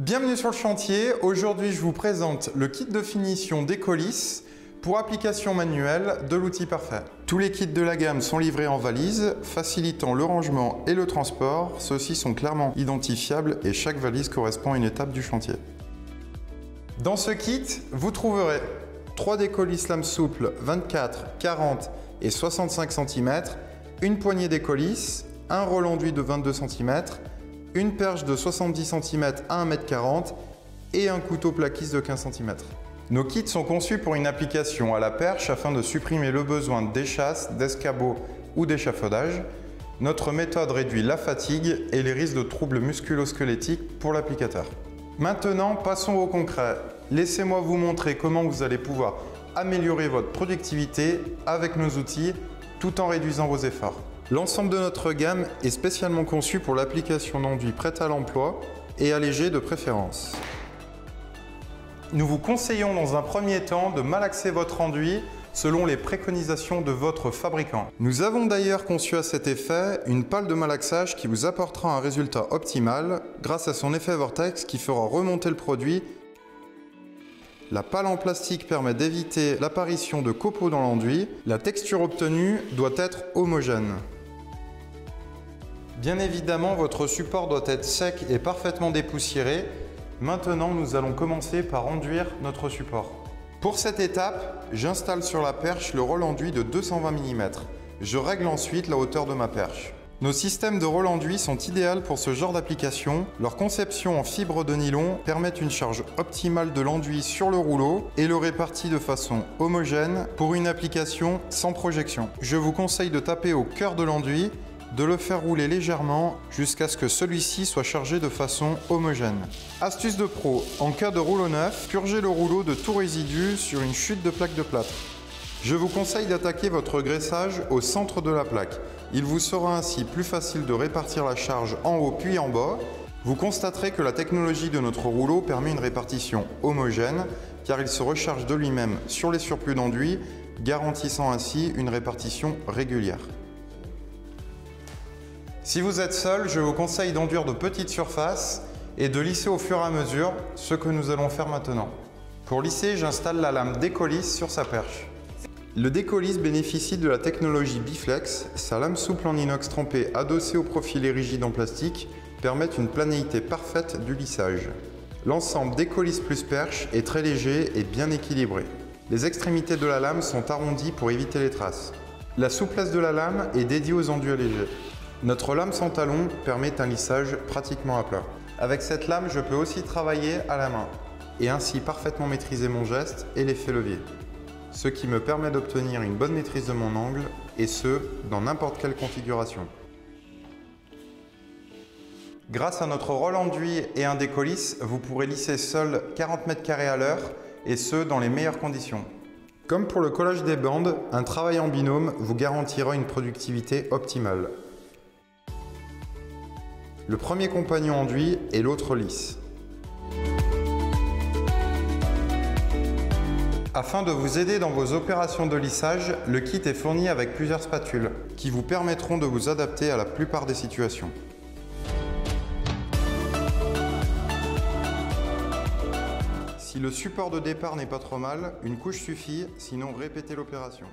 Bienvenue sur le chantier. Aujourd'hui, je vous présente le kit de finition Décolis pour application manuelle de l'outil parfait. Tous les kits de la gamme sont livrés en valise, facilitant le rangement et le transport. Ceux-ci sont clairement identifiables et chaque valise correspond à une étape du chantier. Dans ce kit, vous trouverez 3 décolis lames souples 24, 40 et 65 cm, une poignée décolis, un rôle enduit de 22 cm, une perche de 70 cm à 1,40 m et un couteau plaquiste de 15 cm. Nos kits sont conçus pour une application à la perche afin de supprimer le besoin d'échasse, d'escabeau ou d'échafaudage. Notre méthode réduit la fatigue et les risques de troubles musculo-squelettiques pour l'applicateur. Maintenant, passons au concret. Laissez-moi vous montrer comment vous allez pouvoir améliorer votre productivité avec nos outils tout en réduisant vos efforts. L'ensemble de notre gamme est spécialement conçu pour l'application d'enduit prête à l'emploi et allégé de préférence. Nous vous conseillons dans un premier temps de malaxer votre enduit selon les préconisations de votre fabricant. Nous avons d'ailleurs conçu à cet effet une pale de malaxage qui vous apportera un résultat optimal grâce à son effet vortex qui fera remonter le produit. La pale en plastique permet d'éviter l'apparition de copeaux dans l'enduit. La texture obtenue doit être homogène. Bien évidemment, votre support doit être sec et parfaitement dépoussiéré. Maintenant, nous allons commencer par enduire notre support. Pour cette étape, j'installe sur la perche le rôle enduit de 220 mm. Je règle ensuite la hauteur de ma perche. Nos systèmes de rôle enduit sont idéaux pour ce genre d'application. Leur conception en fibre de nylon permet une charge optimale de l'enduit sur le rouleau et le répartit de façon homogène pour une application sans projection. Je vous conseille de taper au cœur de l'enduit, de le faire rouler légèrement jusqu'à ce que celui-ci soit chargé de façon homogène. Astuce de pro, en cas de rouleau neuf, purgez le rouleau de tout résidu sur une chute de plaque de plâtre. Je vous conseille d'attaquer votre graissage au centre de la plaque. Il vous sera ainsi plus facile de répartir la charge en haut puis en bas. Vous constaterez que la technologie de notre rouleau permet une répartition homogène car il se recharge de lui-même sur les surplus d'enduit, garantissant ainsi une répartition régulière. Si vous êtes seul, je vous conseille d'enduire de petites surfaces et de lisser au fur et à mesure, ce que nous allons faire maintenant. Pour lisser, j'installe la lame Décolis sur sa perche. Le Décolis bénéficie de la technologie Biflex. Sa lame souple en inox trempée adossée au profilet rigide en plastique permet une planéité parfaite du lissage. L'ensemble Décolis plus perche est très léger et bien équilibré. Les extrémités de la lame sont arrondies pour éviter les traces. La souplesse de la lame est dédiée aux enduits allégés. Notre lame sans talon permet un lissage pratiquement à plat. Avec cette lame, je peux aussi travailler à la main et ainsi parfaitement maîtriser mon geste et l'effet levier, ce qui me permet d'obtenir une bonne maîtrise de mon angle et ce, dans n'importe quelle configuration. Grâce à notre rôle enduit et un décolis, vous pourrez lisser seul 40 m² à l'heure et ce, dans les meilleures conditions. Comme pour le collage des bandes, un travail en binôme vous garantira une productivité optimale. Le premier compagnon enduit et l'autre lisse. Afin de vous aider dans vos opérations de lissage, le kit est fourni avec plusieurs spatules qui vous permettront de vous adapter à la plupart des situations. Si le support de départ n'est pas trop mal, une couche suffit, sinon répétez l'opération.